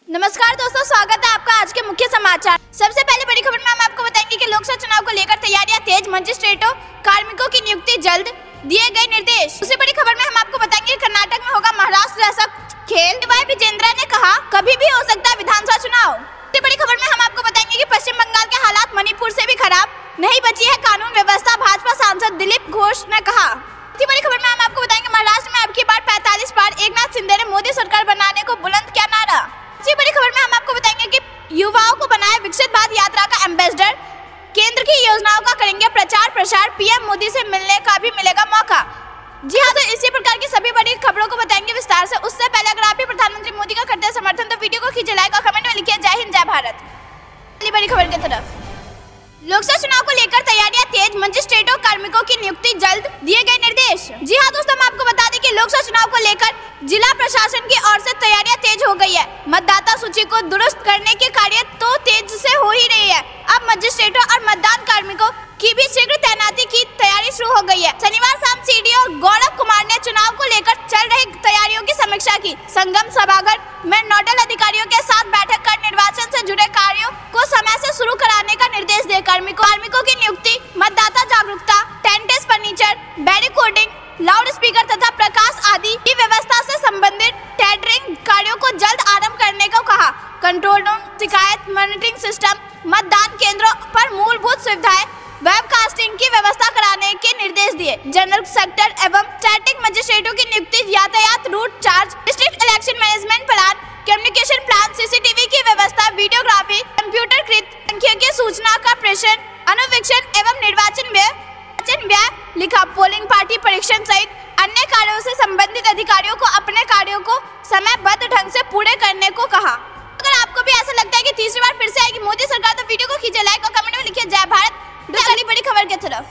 नमस्कार दोस्तों, स्वागत है आपका आज के मुख्य समाचार। सबसे पहले बड़ी खबर में हम आपको बताएंगे कि लोकसभा चुनाव को लेकर तैयारियां तेज, मजिस्ट्रेटों कार्मिकों की नियुक्ति जल्द, दिए गए निर्देश। दूसरी बड़ी खबर में हम आपको बताएंगे कर्नाटक में होगा महाराष्ट्र जैसा खेल, वाई विजेंद्र ने कहा कभी भी हो सकता है विधानसभा चुनाव। दूसरी बड़ी खबर में हम आपको बताएंगे कि पश्चिम बंगाल के हालात मणिपुर से भी खराब, नहीं बची है कानून व्यवस्था, भाजपा सांसद दिलीप घोष ने कहा। तीसरी बड़ी खबर में हम आपको बताएंगे महाराष्ट्र में अब की बार 45 बार एकनाथ शिंदे ने मोदी सरकार बनाने को बुलंद किया नारा। इसी बड़ी खबर में हम आपको बताएंगे कि युवाओं को बनाया विकसित भारत यात्रा का एम्बेसडर, केंद्र की योजनाओं का करेंगे प्रचार प्रसार, पीएम मोदी से मिलने का भी मिलेगा मौका। जी हाँ, तो इसी प्रकार की सभी बड़ी खबरों को बताएंगे विस्तार से। उससे पहले अगर आप भी प्रधानमंत्री मोदी का करते हैं समर्थन तो वीडियो को खींचे लाइक और कमेंट में लिखिए जय हिंद जय भारत। पहली बड़ी खबर की तरफ, लोकसभा चुनाव को लेकर तैयारियां तेज, मजिस्ट्रेटों कार्मिकों की नियुक्ति जल्द, दिए गए निर्देश। जी हाँ दोस्तों, हम आपको बता दें कि लोकसभा चुनाव को लेकर जिला प्रशासन की ओर से तैयारियां तेज हो गई है। मतदाता सूची को दुरुस्त करने के कार्य तो तेज से हो ही रही है। अब मजिस्ट्रेटों और मतदान कार्मिकों की भी शीघ्र तैनाती की तैयारी शुरू हो गई है। शनिवार शाम सीडीओ गौरव कुमार ने चुनाव को लेकर चल रही तैयारियों की समीक्षा की। संगम सभागार में नोडल अधिकारियों के साथ बैठक कर निर्वाचन से जुड़े कार्यों को समय से शुरू कराने का निर्देश दिए। कार्मिकों की नियुक्ति, मतदाता जागरूकता, टेंटेस फर्नीचर, बैरिकोडिंग, लाउड स्पीकर तथा प्रकाश आदि की व्यवस्था से संबंधित टेंडरिंग कार्यों को जल्द आरंभ करने को कहा। कंट्रोल रूम, शिकायत मॉनिटरिंग सिस्टम, मतदान केंद्रों पर मूलभूत सुविधाएं, वेबकास्टिंग की व्यवस्था कराने के निर्देश दिए। जनरल सेक्टर एवं स्टैटिक मजिस्ट्रेटों की नियुक्ति, यातायात route chart, district election management plan, communication plan, CCTV की व्यवस्था, वीडियोग्राफी, कंप्यूटरकृत सांख्यिकीय सूचना का प्रेषण, अनुवीक्षण एवं निर्वाचन व्यय लिखा, पोलिंग पार्टी परीक्षण सहित अन्य कार्यों से संबंधित अधिकारियों को अपने कार्यों को समयबद्ध ढंग से पूरे करने को कहा। अगर आपको भी ऐसा लगता है कि तीसरी बार फिर से आएगी मोदी सरकार तो वीडियो को खींचे लाइक और कमेंट में लिखिए जय भारत। अगली बड़ी खबर की तरफ,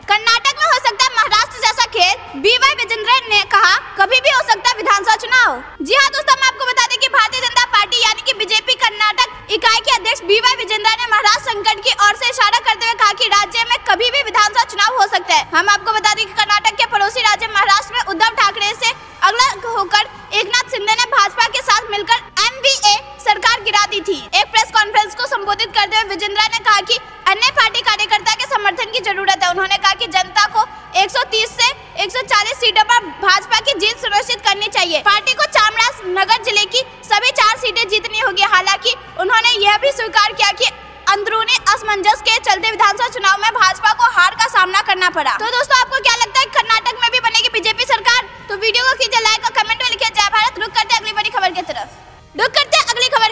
कर्नाटक में हो सकता है महाराष्ट्र जैसा खेल, वाई विजेंद्र ने कहा कभी भी हो सकता है विधानसभा चुनाव। जी हाँ दोस्तों, हम आपको बता दें कि भारतीय जनता पार्टी यानी कि बीजेपी कर्नाटक इकाई के अध्यक्ष वाई विजेंद्र ने महाराष्ट्र संकट की ओर से इशारा करते हुए कहा कि राज्य में कभी भी विधानसभा चुनाव हो सकता है। हम आपको बता दें कि कर्नाटक के पड़ोसी राज्य महाराष्ट्र में उद्धव ठाकरे से अलग होकर एकनाथ शिंदे ने भाजपा के साथ मिलकर एनडीए सरकार गिरा दी थी। एक प्रेस कॉन्फ्रेंस को संबोधित करते हुए विजेंद्र ने कहा कि अन्य पार्टी कार्यकर्ता के समर्थन की जरूरत है। उन्होंने कहा कि जनता को 130 से 140 सीटों पर भाजपा की जीत सुनिश्चित करनी चाहिए। पार्टी को चामराजनगर जिले की सभी 4 सीटें जीतनी होगी। हालांकि उन्होंने यह भी स्वीकार किया कि अंदरूनी असमंजस के चलते विधानसभा चुनाव में भाजपा को हार का सामना करना पड़ा। तो दोस्तों, आपको क्या लगता है कर्नाटक में भी बनेगी बीजेपी सरकार? तो वीडियो को कीजिए लाइक और कमेंट में लिखिए जय भारत। रुक करते अगली बड़ी खबर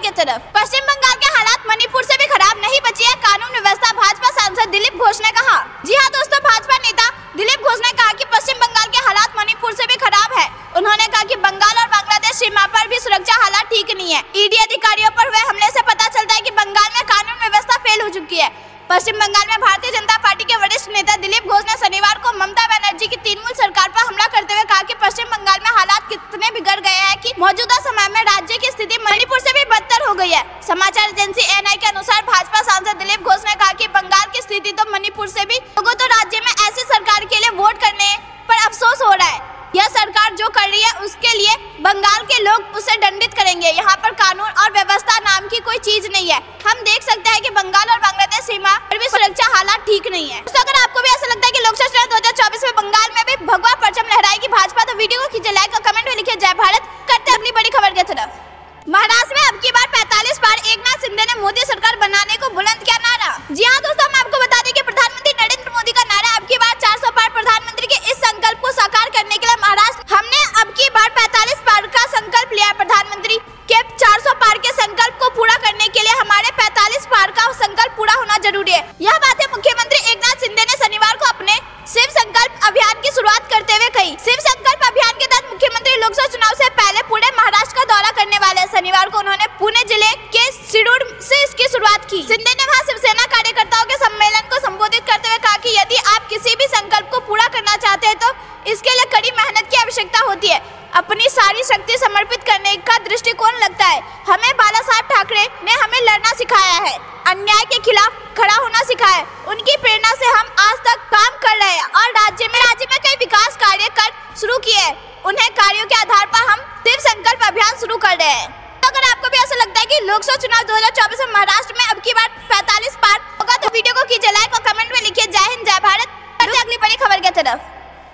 की तरफ। पश्चिम बंगाल के हालात मणिपुर से भी खराब, नहीं बची है कानून व्यवस्था, भाजपा सांसद दिलीप घोष ने कहा। जी हाँ दोस्तों, भाजपा नेता दिलीप घोष ने कहा कि पश्चिम बंगाल के हालात मणिपुर से भी खराब है। उन्होंने कहा कि बंगाल और बांग्लादेश सीमा पर भी सुरक्षा हालात ठीक नहीं है। ईडी अधिकारियों पर हुए हमले से पता चलता है कि बंगाल में कानून व्यवस्था फेल हो चुकी है। पश्चिम बंगाल में भारतीय जनता पार्टी के वरिष्ठ नेता दिलीप घोष ने शनिवार को ममता बनर्जी की तृणमूल सरकार पर हमला करते हुए कहा कि पश्चिम बंगाल में हालात कितने बिगड़ गए हैं कि मौजूदा समय में राज्य की स्थिति मणिपुर से भी बदतर हो गई है। समाचार एजेंसी एएनआई के अनुसार भाजपा सांसद दिलीप घोष ने कहा कि बंगाल की स्थिति तो मणिपुर से भी, लोगों तो राज्य में ऐसी सरकार के लिए वोट करने पर अफसोस हो रहा है। यह सरकार जो कर रही है उसके लिए बंगाल के लोग उसे दंडित करेंगे। यहाँ पर कानून और व्यवस्था नाम की कोई चीज नहीं है। हम देख सकते हैं कि बंगाल और बांग्लादेश सीमा पर भी सुरक्षा हालात ठीक नहीं है। तो अगर आपको भी ऐसा लगता है कि लोकसभा चुनाव 2024 में बंगाल में भी भगवा परचम लहराएगी भाजपा तो वीडियो को खींचे लाइक और कमेंट में लिखिए जय भारत। करते अगली बड़ी खबर की तरफ, महाराष्ट्र में अब की बार 45 बार एकनाथ शिंदे ने मोदी सरकार बनाने को बुलंद किया नारा। जी हाँ दोस्तों, हम आपको बता दें कि प्रधानमंत्री नरेंद्र मोदी का नारा अब की बार 400 पार प्रधानमंत्री के इस संकल्प को साकार करने के लिए महाराष्ट्र हमने अब की बार 45 पार का संकल्प लिया। प्रधानमंत्री के 400 पार के संकल्प को पूरा करने के लिए हमारे 45 पार का संकल्प पूरा होना जरूरी है। यह बातें मुख्यमंत्री एकनाथ शिंदे ने शनिवार को अपने शिव संकल्प अभियान की शुरुआत करते हुए कही। शिव संकल्प अभियान के तहत मुख्यमंत्री लोकसभा चुनाव से पहले पूरे महाराष्ट्र का दौरा करने वाले। शनिवार को उन्होंने पुणे जिले के सिडूर से इसकी शुरुआत की। शिंदे ने वहां शिवसेना कार्यकर्ताओं के सम्मेलन को संबोधित करते हुए कहा कि यदि आप किसी भी संकल्प को पूरा करना चाहते हैं तो इसके लिए कड़ी मेहनत की आवश्यकता होती है। अपनी सारी शक्ति समर्पित करने का दृष्टिकोण लगता है। हमें बाला साहब ठाकरे ने हमें लड़ना सिखाया है, अन्याय के खिलाफ खड़ा होना सिखाया है। उनकी प्रेरणा से हम आज तक काम कर रहे हैं और राज्य में कई विकास कार्य कर शुरू किए हैं। उन्हें कार्यों के आधार पर हम शिव संकल्प अभियान शुरू कर रहे हैं। अगर आपको भी ऐसा लगता है है कि लोकसभा चुनाव 2024 में महाराष्ट्र में अब की बार 45 पार होगा। तो वीडियो को कीजिए लाइक और कमेंट में लिखिए जय हिंद जय भारत। अगली बड़ी खबर की तरफ।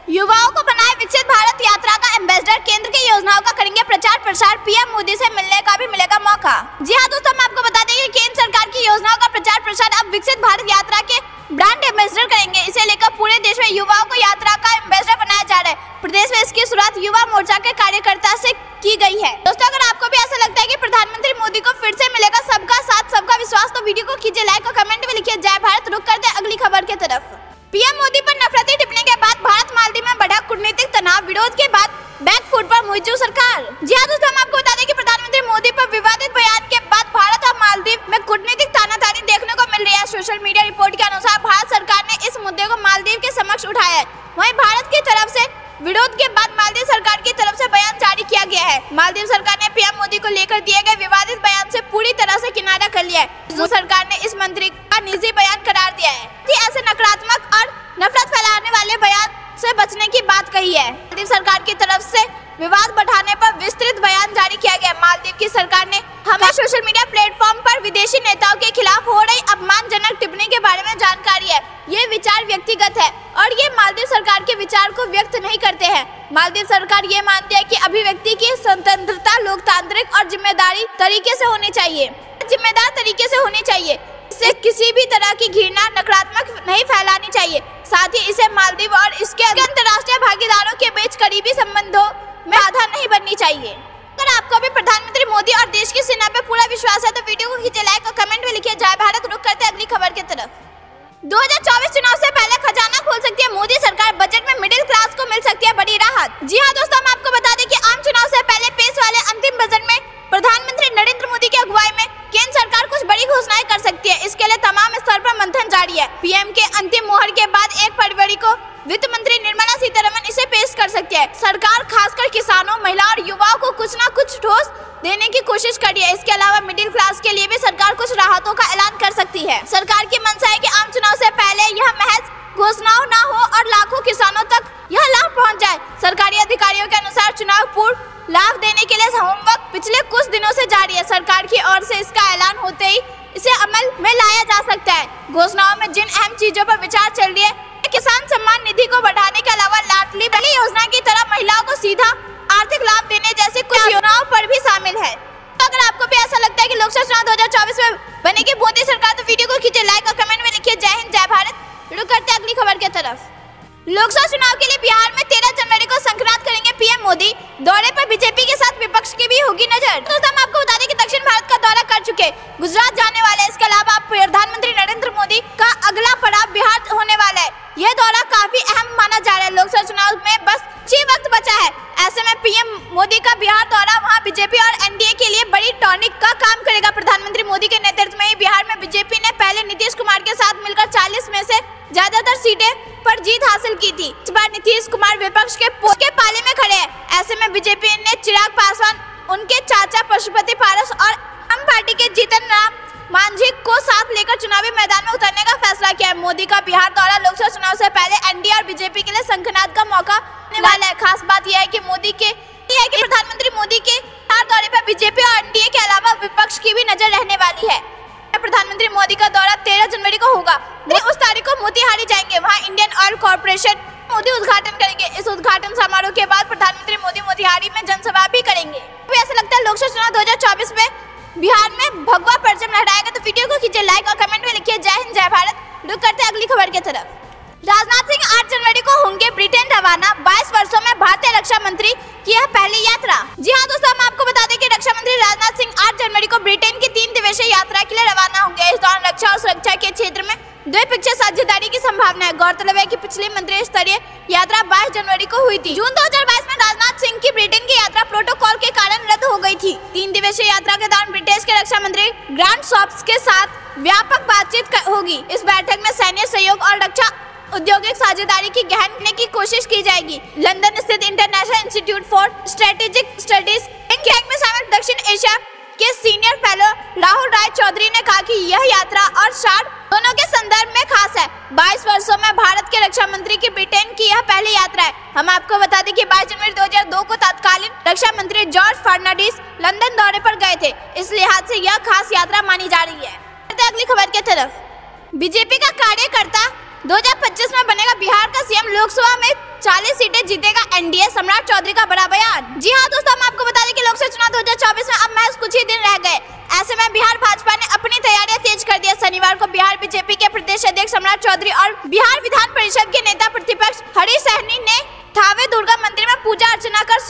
युवाओं को बनाए विकसित भारत यात्रा का एम्बेसडर, केंद्र की योजनाओं का करेंगे प्रचार प्रसार, पीएम मोदी से मिलने का भी मिलेगा मौका। जी हाँ दोस्तों, हम आपको बता दें कि केंद्र सरकार की योजनाओं का प्रचार प्रसार अब विकसित भारत यात्रा के ब्रांड एम्बेसडर करेंगे। इसे लेकर पूरे देश में युवाओं को यात्रा का एम्बेसडर बनाया जा रहा है। प्रदेश में इसकी शुरुआत युवा मोर्चा के कार्यकर्ता से की गई है। दोस्तों, अगर आपको भी ऐसा लगता है कि प्रधानमंत्री मोदी को फिर से मिलेगा सबका साथ सबका विश्वास, तो वीडियो को कीजिए लाइक और कमेंट में लिखिए जय भारत। रुक करते हैं अगली खबर की तरफ। पीएम मोदी पर नफरती टिप्पणी के बाद भारत मालदीव में बढ़ा कूटनीतिक तनाव, विरोध के बाद बैकफुट पर मुहिजू सरकार। जी हाँ दोस्तों, हम आपको बता दें कि प्रधानमंत्री मोदी पर विवादित बयान के बाद भारत और मालदीव में कूटनीतिक तानातानी देखने को मिल रही है। सोशल मीडिया रिपोर्ट के अनुसार भारत सरकार ने इस मुद्दे को मालदीव के समक्ष उठाया है। वहीं भारत की तरफ से विरोध के बाद मालदीव सरकार की तरफ से बयान जारी किया गया है। मालदीव सरकार ने पीएम मोदी को लेकर दिए गए विवादित बयान से पूरी तरह से किनारा कर लिया है। सरकार ने इस मंत्री का निजी बयान करार दिया है। ऐसे नकारात्मक और नफरत फैलाने वाले बयान से बचने की बात कही है। मालदीव सरकार की तरफ से विवाद बढ़ाने पर विस्तृत बयान जारी किया गया। मालदीव की सरकार ने हमें सोशल मीडिया प्लेटफॉर्म पर विदेशी नेताओं के खिलाफ हो रही अपमानजनक टिप्पणी के बारे में जानकारी है। ये विचार व्यक्तिगत है और ये मालदीव सरकार के विचार को व्यक्त नहीं करते हैं। मालदीव सरकार ये मानती है कि अभिव्यक्ति की स्वतंत्रता लोकतांत्रिक और जिम्मेदारी तरीके से होनी चाहिए, जिम्मेदार तरीके से होनी चाहिए। इससे किसी भी तरह की घृणा नकारात्मक नहीं फैलानी चाहिए। साथ ही इसे मालदीव और इसके अंतर्राष्ट्रीय भागीदारों के बीच करीबी संबंधों में बाधा नहीं बननी चाहिए। अगर आपको भी प्रधानमंत्री मोदी और देश की सेना पे पूरा विश्वास है तो वीडियो को खींचे लाइक और कमेंट में लिखिए जय भारत। रुक करते हैं अगली खबर की तरफ। 2024 चुनाव से पहले खजाना खोल सकती है मोदी सरकार, बजट में मिडिल क्लास को मिल सकती है बड़ी राहत। जी हाँ दोस्तों, हम आपको बता दें कि आम चुनाव से पहले पेश वाले अंतिम बजट में प्रधानमंत्री नरेंद्र मोदी की अगुवाई में केंद्र सरकार कुछ बड़ी घोषणाएं कर सकती है। इसके लिए तमाम स्तर पर मंथन जारी है। पीएम के अंतिम मोहर के बाद 1 फरवरी को वित्त मंत्री निर्मला सीतारमण इसे पेश कर सकती है। सरकार खासकर किसानों, महिलाओं और युवाओं को कुछ न कुछ ठोस देने की कोशिश कर रही है। इसके अलावा मिडिल क्लास के लिए भी सरकार कुछ राहतों का ऐलान कर सकती है। सरकार की मंशा है कि आम चुनाव से पहले यह महज घोषणाओं न हो और लाखों किसानों तक यह लाभ पहुंच जाए। सरकारी अधिकारियों के अनुसार चुनाव पूर्व लाभ देने के लिए होमवर्क पिछले कुछ दिनों से जारी है। सरकार की ओर से इसका ऐलान होते ही इसे अमल में लाया जा सकता है। घोषणाओं में जिन अहम चीजों पर विचार चल रही है, किसान सम्मान निधि को बढ़ाने के अलावा लाडली बहन योजना की तरह महिलाओं को सीधा आर्थिक लाभ देने जैसे कुछ योजनाओं पर भी शामिल है। तो अगर आपको भी ऐसा लगता है कि लोकसभा चुनाव 2024 में बनेगी मोदी सरकार तो वीडियो को खींचे लाइक और कमेंट में लिखिए जय हिंद जय भारत। रुक करते हैं अगली खबर की तरफ। लोकसभा चुनाव के लिए बिहार में 13 जनवरी को संक्रांत करेंगे पीएम मोदी। दौरे पर बीजेपी के साथ विपक्ष की भी होगी नजर। दोस्तों, हम आपको बता दें कि दक्षिण भारत का दौरा कर चुके गुजरात जाने वाले हैं। इसके अलावा प्रधानमंत्री नरेंद्र मोदी का अगला पड़ाव बिहार होने वाला है। यह दौरा काफी अहम माना जा रहा है। लोकसभा चुनाव में बस 6 वक्त बचा है। ऐसे में पीएम मोदी का बिहार दौरा वहां बीजेपी और एनडीए के लिए बड़ी टॉनिक का काम करेगा। प्रधानमंत्री मोदी के नेतृत्व में ही बिहार में बीजेपी ने पहले नीतीश कुमार के साथ मिलकर 40 में से ज्यादातर सीटें पर जीत हासिल की थी। इस बार नीतीश कुमार विपक्ष के पाले में खड़े हैं। ऐसे में बीजेपी ने चिराग पासवान, उनके चाचा पशुपति पारस और आम पार्टी के जीतन राम मांझी को साथ लेकर चुनावी मैदान में उतरने का फैसला किया है। मोदी का बिहार दौरा लोकसभा चुनाव से पहले एनडीए और बीजेपी के लिए शंखनाद का मौका वाला है। खास बात यह है कि प्रधानमंत्री मोदी के बिहार दौरे पर बीजेपी और एनडीए के अलावा विपक्ष की भी नजर रहने वाली है। प्रधानमंत्री मोदी का दौरा 13 जनवरी को होगा। उस तारीख को मोतिहारी जाएंगे। वहाँ इंडियन ऑयल कॉर्पोरेशन मोदी उद्घाटन करेंगे। इस उद्घाटन समारोह के बाद प्रधानमंत्री मोदी मोतिहारी में जनसभा भी करेंगे। तो ऐसा लगता है लोकसभा चुनाव 2024 में बिहार में भगवा परचम लहराएगा। तो वीडियो को खींचे लाइक और कमेंट में लिखिए जय हिंद जय भारत। रुक करते हैं अगली खबर की तरफ। राजनाथ सिंह 8 जनवरी को होंगे ब्रिटेन रवाना। 22 वर्षों में भारतीय रक्षा मंत्री की यह पहली यात्रा। जी हाँ दोस्तों, हम आपको बता दें कि रक्षा मंत्री राजनाथ सिंह 8 जनवरी को ब्रिटेन की 3 दिवसीय यात्रा के लिए रवाना होंगे। इस दौरान रक्षा और सुरक्षा के क्षेत्र में द्विपक्षीय साझेदारी की संभावना है। गौरतलब है कि पिछली मंत्री स्तरीय यात्रा 22 जनवरी को हुई थी। जून 2022 में राजनाथ सिंह की ब्रिटेन की यात्रा प्रोटोकॉल के कारण रद्द हो गई थी। 3 दिवसीय यात्रा के दौरान ब्रिटेन के रक्षा मंत्री ग्रांट शॉप्स के साथ व्यापक बातचीत होगी। इस बैठक में सैन्य सहयोग और रक्षा औद्योगिक साझेदारी की गहनने की कोशिश की जाएगी। लंदन स्थित international institute for strategic studies में शामिल दक्षिण एशिया के सीनियर फेलो राहुल राय चौधरी ने कहा कि यह यात्रा और शार्ट दोनों के संदर्भ में खास है। 22 वर्षों में भारत के रक्षा मंत्री की ब्रिटेन की यह पहली यात्रा है। हम आपको बता दें कि 22 जनवरी 2002 को तत्कालीन रक्षा मंत्री जॉर्ज फर्नांडिस लंदन दौरे पर गए थे। इस लिहाज से यह खास यात्रा मानी जा रही है। अगली खबर की तरफ, बीजेपी का कार्यकर्ता 2025 में बनेगा बिहार का सीएम, लोकसभा में 40 सीटें जीतेगा एनडीए, सम्राट चौधरी का बड़ा बयान। जी हाँ दोस्तों, हम आपको बता दें कि लोकसभा चुनाव 2024 में अब महज कुछ ही दिन रह गए। ऐसे में बिहार भाजपा ने अपनी तैयारियां तेज कर दी है। शनिवार को बिहार बीजेपी के प्रदेश अध्यक्ष सम्राट चौधरी और बिहार विधान परिषद के नेता प्रतिपक्ष हरीश सहनी ने थावे दुर्गा मंदिर में पूजा अर्चना कर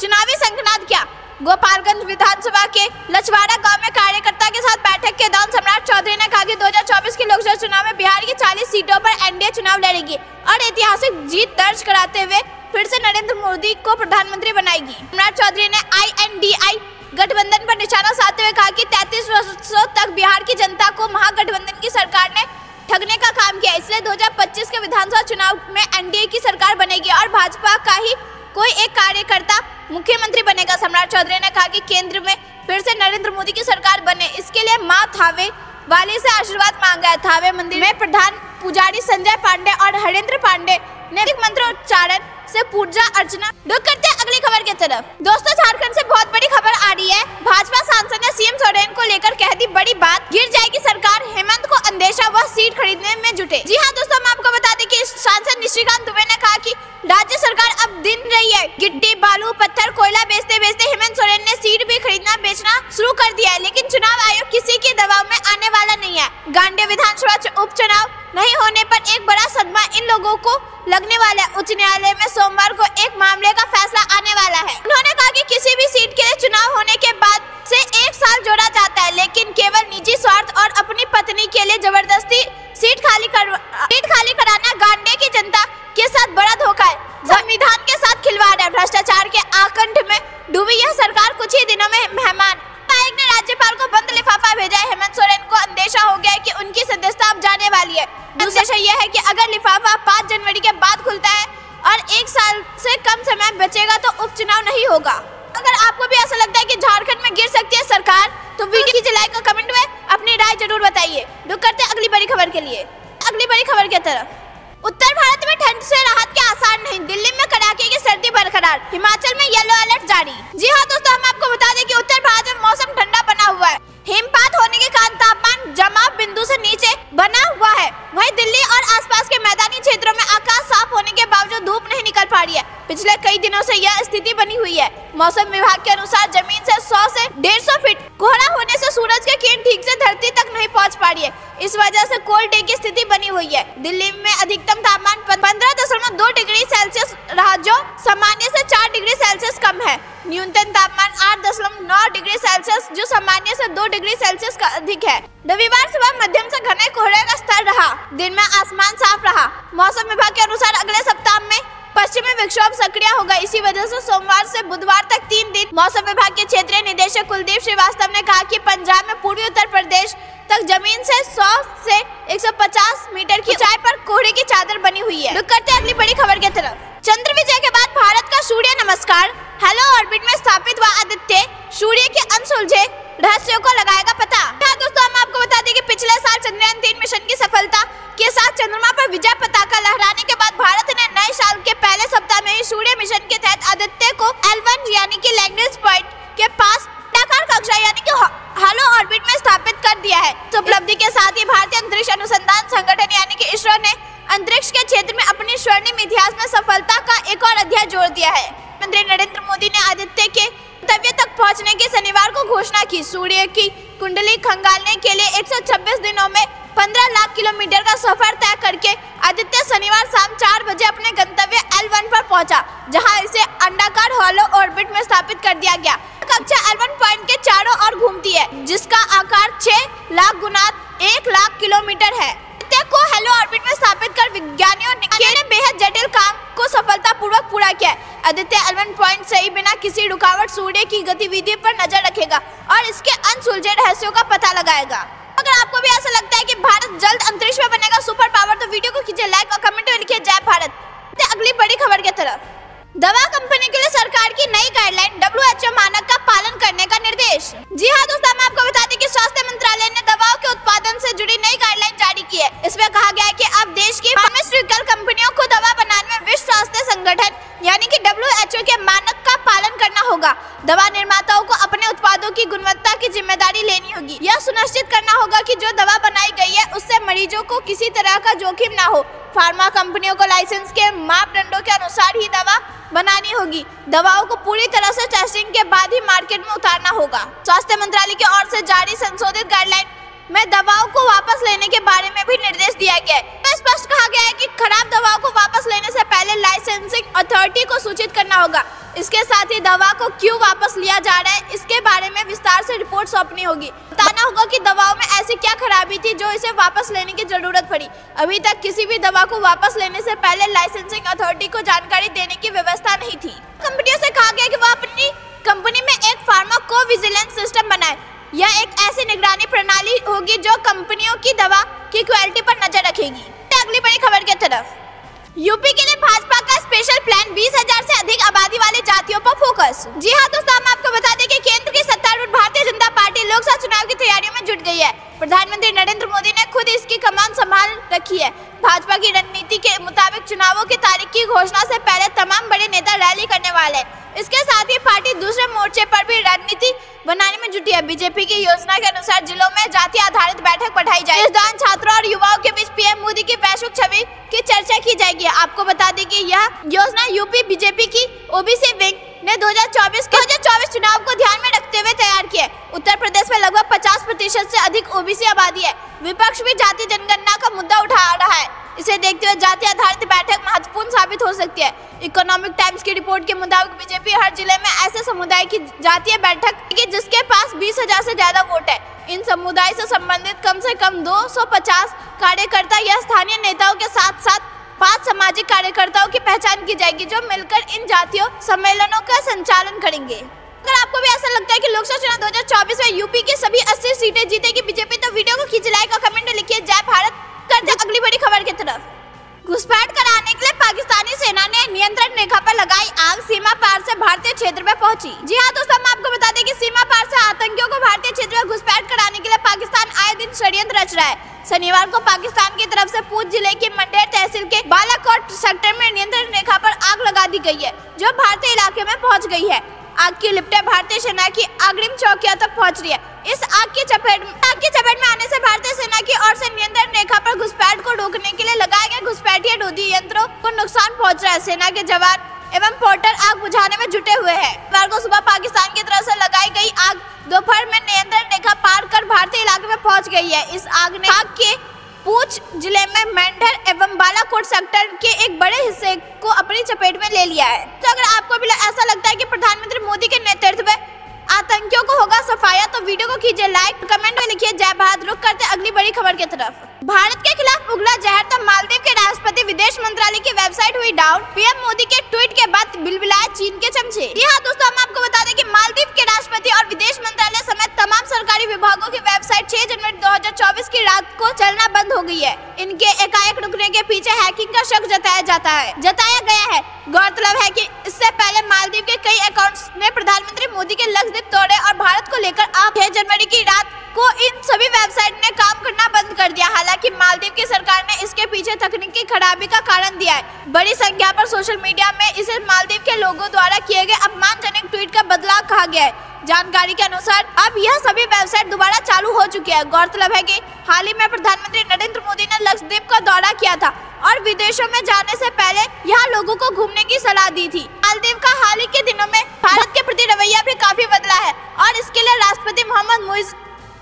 चुनावी शंखनाद किया। गोपालगंज विधानसभा के लछवाड़ा गांव में कार्यकर्ता के साथ बैठक के दौरान सम्राट चौधरी ने कहा कि 2024 के लोकसभा चुनाव में बिहार की 40 सीटों पर एनडीए चुनाव लड़ेगी और ऐतिहासिक जीत दर्ज कराते हुए फिर से नरेंद्र मोदी को प्रधानमंत्री बनाएगी। सम्राट चौधरी ने INDI गठबंधन पर निशाना साधते हुए कहा कि 33 वर्षों तक बिहार की जनता को महागठबंधन की सरकार ने ठगने का काम किया, इसलिए 2025 के विधानसभा चुनाव में एनडीए की सरकार बनेगी और भाजपा का ही कोई एक कार्यकर्ता मुख्यमंत्री बनेगा। सम्राट चौधरी ने कहा कि केंद्र में फिर से नरेंद्र मोदी की सरकार बने, इसके लिए मां थावे वाली से आशीर्वाद मांगा है। थावे मंदिर में प्रधान पुजारी संजय पांडे और हरेंद्र पांडे ने मंत्रोच्चारण से पूजा अर्चना। रुक करते हैं अगली खबर की तरफ। दोस्तों, झारखंड से बहुत बड़ी खबर आ रही है। भाजपा सांसद ने सीएम सोरेन को लेकर कह दी बड़ी बात, गिर जाएगी सरकार, हेमंत को अंदेशा, वह सीट खरीदने में जुटे। जी हाँ दोस्तों, हम आपको बता दें कि सांसद निशिकांत दुबे ने कहा कि राज्य सरकार अब दिन रही है। गिट्टी, बालू, पत्थर, कोयला बेचते बेचते हेमंत सोरेन ने सीट भी खरीदना बेचना शुरू कर दिया है, लेकिन चुनाव आयोग किसी के दबाव में आने वाला नहीं है। गांडेय विधानसभा उपचुनाव नहीं होने पर एक बड़ा सदमा इन लोगों को लगने वाला है। उच्च न्यायालय में सोमवार को एक मामले का फैसला आने वाला है। उन्होंने कहा कि किसी भी सीट के लिए चुनाव होने के बाद से 1 साल जोड़ा जाता है, लेकिन केवल निजी स्वार्थ और अपनी पत्नी के लिए जबरदस्ती सीट खाली कराना गांडेय की जनता के साथ बड़ा धोखा है, संविधान के साथ खिलवाड़ है। भ्रष्टाचार के आकंठ में डूबी यह सरकार कुछ ही दिनों में मेहमान आयोग ने राज्यपाल को बंद लिफाफा भेजा है। हेमंत सोरेन को अंदेशा हो गया है कि उनकी सदस्यता अब जाने वाली है। दूसरा विषय यह है कि अगर लिफाफा 5 जनवरी के बाद खुलता है और 1 साल से कम समय बचेगा तो उपचुनाव नहीं होगा। अगर आपको भी ऐसा लगता है कि झारखंड में गिर सकती है सरकार, तो वीडियो की लाइक और कमेंट में अपनी राय जरूर बताइए। रुक करते हैं अगली बड़ी खबर के लिए। अगली बड़ी खबर की तरफ, उत्तर भारत में ठंड से राहत के आसार नहीं, दिल्ली में कड़ाके की सर्दी बरकरार, हिमाचल में येलो अलर्ट जारी। जी हाँ दोस्तों, हम आपको बता दें कि उत्तर भारत में मौसम ठंडा बना हुआ है। हिमपात होने के कारण तापमान जमाव बिंदु से नीचे बना हुआ है। वहीं दिल्ली और आसपास के मैदानी क्षेत्रों में आकाश साफ होने के बावजूद धूप नहीं निकल पा रही है। पिछले कई दिनों से यह स्थिति बनी हुई है। मौसम विभाग के अनुसार जमीन से 100 से 150 फीट कोहरा होने से सूरज की किरण ठीक से धरती तक नहीं पहुंच पा रही है। इस वजह से कोल्ड डे की स्थिति बनी हुई है। दिल्ली में अधिकतम तापमान 15.2 डिग्री सेल्सियस रहा, जो सामान्य से 4 डिग्री सेल्सियस कम है। न्यूनतम तापमान 8.9 डिग्री सेल्सियस, जो सामान्य से 2 डिग्री सेल्सियस का अधिक है। रविवार सुबह मध्यम से घने कोहरे का स्तर रहा, दिन में आसमान साफ रहा। मौसम विभाग के अनुसार अगले सप्ताह में पश्चिमी विक्षोभ सक्रिय होगा। इसी वजह से सोमवार से बुधवार तक 3 दिन मौसम विभाग के क्षेत्रीय निदेशक कुलदीप श्रीवास्तव ने कहा कि पंजाब में पूर्वी उत्तर प्रदेश तक जमीन से 100 से 150 मीटर की ऊंचाई पर कोहरे की चादर बनी हुई है। रुक करते हैं अगली बड़ी खबर की तरफ। चंद्र विजय के बाद भारत का सूर्य नमस्कार हेलो ऑर्बिट में स्थापित हुआ आदित्य सूर्य के अनसुलझे रहस्यों को लगाएगा पता। हाँ दोस्तों, हम आपको बता दें कि पिछले साल चंद्रयान 3 मिशन की सफलता के साथ चंद्रमा पर विजय पताका लहराने के बाद भारत ने नए साल के पहले सप्ताह में ही सूर्य मिशन के तहत आदित्य को L1 यानी कि लैग्रेंज पॉइंट के पास आयताकार कक्षा यानी कि हेलो ऑर्बिट में स्थापित कर दिया है। इस उपलब्धि के साथ ही भारतीय अंतरिक्ष अनुसंधान संगठन यानी कि इसरो ने अंतरिक्ष के क्षेत्र में अपनी स्वर्णिम इतिहास में सफलता का एक और अध्याय जोड़ दिया है। प्रधानमंत्री नरेंद्र मोदी ने आदित्य के गंतव्य तक पहुंचने की शनिवार को घोषणा की। सूर्य की कुंडली खंगालने के लिए 126 दिनों में 15 लाख किलोमीटर का सफर तय करके आदित्य शनिवार शाम 4 बजे अपने गंतव्य L1 पर पहुंचा, जहां इसे अंडाकार हेलो ऑर्बिट में स्थापित कर दिया गया। कक्षा L1 पॉइंट के चारों ओर घूमती है, जिसका आकार 6 लाख गुना 1 लाख किलोमीटर है। आदित्य को हेलो ऑर्बिट में स्थापित कर विज्ञानियों ने बेहद जटिल काम को सफलतापूर्वक पूरा किया है। आदित्य L1 पॉइंट से ही बिना किसी रुकावट सूर्य की गतिविधि पर नजर रखेगा और इसके अनसुलझे रहस्यों का पता लगाएगा। अगर आपको भी ऐसा लगता है कि भारत जल्द अंतरिक्ष में बनेगा सुपर पावर, तो वीडियो को कीजिए लाइक और कमेंट में लिखिए जय भारत। अगली बड़ी खबर की तरफ। दवा कंपनी के लिए सरकार की नई गाइडलाइन WHO मानक का पालन करने का निर्देश। जी हाँ दोस्तों, मैं आपको बता दें कि स्वास्थ्य मंत्रालय ने दवाओं के उत्पादन से जुड़ी नई गाइडलाइन जारी की है। इसमें कहा गया है कि अब देश की फार्मास्यूटिकल कंपनियों को दवा बनाने में विश्व स्वास्थ्य संगठन यानी कि WHO के मानक का पालन करना होगा। दवा निर्माताओं को अपने उत्पादों की गुणवत्ता की जिम्मेदारी लेनी होगी। यह सुनिश्चित करना होगा कि जो दवा बनाई गई है उससे मरीजों को किसी तरह का जोखिम न हो। फार्मा कंपनियों को लाइसेंस के मापदंडों के अनुसार ही दवा बनानी होगी। दवाओं को पूरी तरह से टेस्टिंग के बाद ही मार्केट में उतारना होगा। स्वास्थ्य मंत्रालय की ओर से जारी संशोधित गाइडलाइन में दवाओं को वापस लेने के बारे में भी निर्देश दिया गया है। तो स्पष्ट कहा गया है कि खराब दवाओं को वापस लेने से पहले लाइसेंसिंग अथॉरिटी को सूचित करना होगा। इसके साथ ही दवा को क्यों वापस लिया जा रहा है इसके बारे में विस्तार से रिपोर्ट सौंपनी होगी। बताना होगा कि दवाओं में ऐसी क्या खराबी थी जो इसे वापस लेने की जरूरत पड़ी। अभी तक किसी भी दवा को वापस लेने से पहले लाइसेंसिंग अथॉरिटी को जानकारी देने की व्यवस्था नहीं थी। कंपनियों से कहा गया कि वह अपनी कंपनी में एक फार्माकोविजिलेंस सिस्टम बनाए। यह एक ऐसी निगरानी प्रणाली होगी जो कंपनियों की दवा की क्वालिटी पर नजर रखेगी। अगली बड़ी खबर की तरफ, यूपी के लिए भाजपा का स्पेशल प्लान, 20,000 से अधिक आबादी वाली जातियों पर फोकस। जी हाँ दोस्तों, हम आपको बता दें कि केंद्र की सत्तारूढ़ भारतीय जनता पार्टी लोकसभा चुनाव की तैयारियों में जुट गई है। प्रधानमंत्री नरेंद्र मोदी ने खुद इसकी कमान संभाल रखी है। भाजपा की रणनीति के मुताबिक चुनावों की तारीख की घोषणा से पहले तमाम बड़े नेता रैली करने वाले हैं। इसके साथ ही पार्टी दूसरे मोर्चे पर भी रणनीति बनाने में जुटी है। बीजेपी की योजना के अनुसार जिलों में जाति आधारित बैठक बढ़ाई जाए। इस दौरान छात्रों और युवाओं के बीच पीएम मोदी की वैश्विक छवि की चर्चा की जाएगी। आपको बता दें कि यह योजना यूपी बीजेपी की ओबीसी विंग ने 2024 चुनाव को ध्यान में रखते हुए तैयार किया। उत्तर प्रदेश में लगभग 50% से अधिक ओबीसी आबादी है। विपक्ष भी जाति जनगणना का मुद्दा उठा रहा है। इसे देखते हुए जाति आधारित बैठक महत्वपूर्ण साबित हो सकती है। इकोनॉमिक टाइम्स की रिपोर्ट के मुताबिक बीजेपी हर जिले में ऐसे समुदाय की जातीय बैठक की जिसके पास 20,000 से ज्यादा वोट है। इन समुदाय से संबंधित कम से कम 250 कार्यकर्ता या स्थानीय नेताओं के साथ साथ 5 सामाजिक कार्यकर्ताओं की पहचान की जाएगी जो मिलकर इन जातीय सम्मेलनों का संचालन करेंगे। अगर आपको भी ऐसा लगता है कि लोकसभा चुनाव 2024 में यूपी की सभी 80 सीटें जीतेगी बीजेपी, तो वीडियो को खींच लाइक और कमेंट में लिखिए जय भारत। करते अगली बड़ी खबर की तरफ, घुसपैठ कराने के लिए पाकिस्तानी सेना ने नियंत्रण रेखा पर लगाई आग, सीमा पार से भारतीय क्षेत्र में पहुंची। जी हाँ दोस्तों, हम आपको बता दें कि सीमा पार से आतंकियों को भारतीय क्षेत्र में घुसपैठ कराने के लिए पाकिस्तान आए दिन षड्यंत्र रच रहा है। शनिवार को पाकिस्तान की तरफ से पूंछ जिले की मंडेर तहसील के बालाकोट सेक्टर में नियंत्रण रेखा पर आग लगा दी गई है जो भारतीय इलाके में पहुँच गई है। आग की लिपटें भारतीय सेना की अग्रिम चौकियों तक पहुंच रही है। इस आग की चपेट में आने से भारतीय सेना की ओर से नियंत्रण रेखा पर घुसपैठ को रोकने के लिए लगाए गए घुसपैठिया रोधी यंत्रों को नुकसान पहुंच रहा है। सेना के जवान एवं पोर्टर आग बुझाने में जुटे हुए हैं। शनिवार को सुबह पाकिस्तान की तरफ से लगाई गई आग दोपहर में नियंत्रण रेखा पार कर भारतीय इलाके में पहुंच गई है। इस आग ने आग के पूंछ जिले में मेंढर एवं बालाकोट सेक्टर के एक बड़े हिस्से को अपनी चपेट में ले लिया है। तो अगर आपको भी ऐसा लगता है कि प्रधानमंत्री मोदी के नेतृत्व में आतंकियों को होगा सफाया, तो वीडियो को कीजिए लाइक, कमेंट में लिखिए जय भारत। रुक करते अगली बड़ी खबर की तरफ, भारत के खिलाफ उगला जहर तो मालदीव के राष्ट्रपति विदेश मंत्रालय की वेबसाइट हुई डाउन, पीएम मोदी के ट्वीट के बाद बिलबिलाए चीन के चमचे। जी हाँ दोस्तों, हम आपको बता दें कि मालदीव के राष्ट्रपति और विदेश मंत्रालय समेत तमाम सरकारी विभागों की वेबसाइट 6 जनवरी 2024 की रात को चलना बंद हो गई है। इनके एकाएक रुकने के पीछे हैकिंग का शक जताया गया है। गौरतलब है कि इससे पहले मालदीव के कई अकाउंट्स ने प्रधानमंत्री मोदी के लक्षद्वीप दौरे और भारत को लेकर 6 जनवरी की रात को इन सभी वेबसाइट ने काम करना बंद कर दिया। हालांकि मालदीव की सरकार ने इसके पीछे तकनीकी खराबी का कारण दिया है। बड़ी संख्या पर सोशल मीडिया में इसे मालदीव के लोगों द्वारा किए गए अपमानजनक ट्वीट का बदला कहा गया है। जानकारी के अनुसार अब यह सभी वेबसाइट दोबारा चालू हो चुकी है। गौरतलब है कि हाल ही में प्रधानमंत्री नरेंद्र मोदी ने लक्षद्वीप का दौरा किया था और विदेशों में जाने से पहले यहाँ लोगों को घूमने की सलाह दी थी। मालदीव का हाल ही के दिनों में भारत के प्रति रवैया भी काफी बदला है और इसके लिए राष्ट्रपति मोहम्मद मुइज़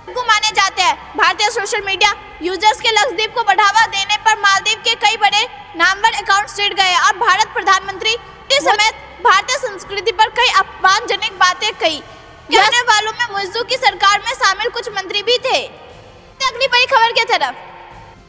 को माने जाते हैं। भारतीय सोशल मीडिया यूजर्स के लक्षद्वीप को बढ़ावा देने पर मालदीव के कई बड़े नामवर अकाउंट सिट गए और भारत प्रधानमंत्री समेत भारतीय संस्कृति पर कई अपमानजनक बातें कही। कहने वालों में मुइज़ की सरकार में शामिल कुछ मंत्री भी थे। अगली बड़ी खबर की तरफ,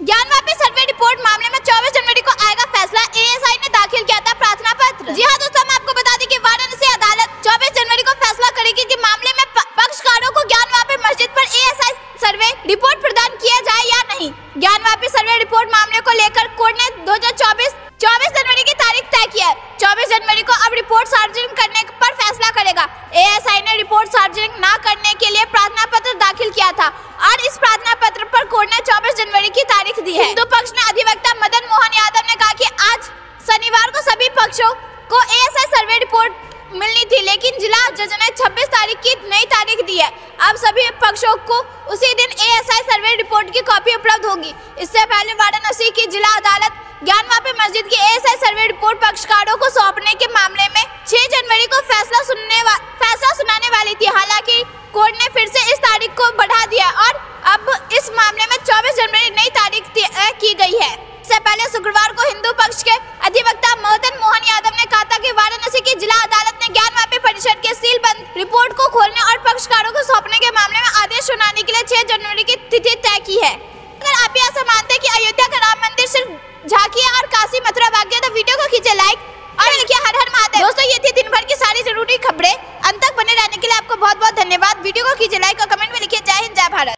ज्ञानवापी सर्वे रिपोर्ट मामले में 24 जनवरी को आएगा फैसला, एएसआई ने दाखिल किया था प्रार्थना पत्र। जी हाँ दोस्तों, हम आपको बता दें कि वाराणसी अदालत 24 जनवरी को फैसला करेगी कि मामले में पक्षकारों को ज्ञानवापी मस्जिद पर एएसआई सर्वे रिपोर्ट प्रदान किया जाए या नहीं। ज्ञानवापी सर्वे रिपोर्ट मामले को लेकर कोर्ट ने 24 जनवरी की तारीख तय की है। 24 जनवरी को अब रिपोर्ट सार्वजनिक करने पर फैसला करेगा। एएसआई ने रिपोर्ट सार्वजनिक न करने के लिए प्रार्थना पत्र दाखिल किया था और इस प्रार्थना पत्र पर कोर्ट ने 24 जनवरी की तारीख दी है। हिंदू पक्ष ने अधिवक्ता मदन मोहन यादव ने कहा कि आज शनिवार को सभी पक्षों को एएसआई सर्वे रिपोर्ट मिलनी थी, लेकिन जिला जज ने 26 तारीख की नई तारीख दी है। अब सभी पक्षों को उसी दिन एएसआई सर्वे रिपोर्ट की कॉपी उपलब्ध होगी। इससे पहले वाराणसी की जिला अदालत ज्ञानवापी मस्जिद की एएसआई सर्वे रिपोर्ट पक्षकारों को सौंपने के मामले में 6 जनवरी को फैसला सुनाने वाली थी। हालांकि कोर्ट ने फिर से इस तारीख को बढ़ा दिया और अब इस मामले में 24 जनवरी नई तारीख तय की गई है। इससे पहले शुक्रवार को हिंदू पक्ष के अधिवक्ता मदन मोहन यादव ने कहा था कि वाराणसी की जिला अदालत ने ज्ञानवापी परिषद के सीलबंद रिपोर्ट को खोलने और पक्षकारों को सौंपने के मामले में आदेश सुनाने के लिए 6 जनवरी की तिथि तय की है। अगर आप ऐसा मानते हैं कि अयोध्या का राम मंदिर सिर्फ झांकी और काशी मथुरा भाग्य, तो वीडियो को खींचे लाइक और लिखिए हर हर महादेव। दोस्तों, ये थी दिन भर की सारी जरूरी खबरें। अंत तक बने रहने के लिए आपको बहुत बहुत धन्यवाद। वीडियो को खींचे लाइक और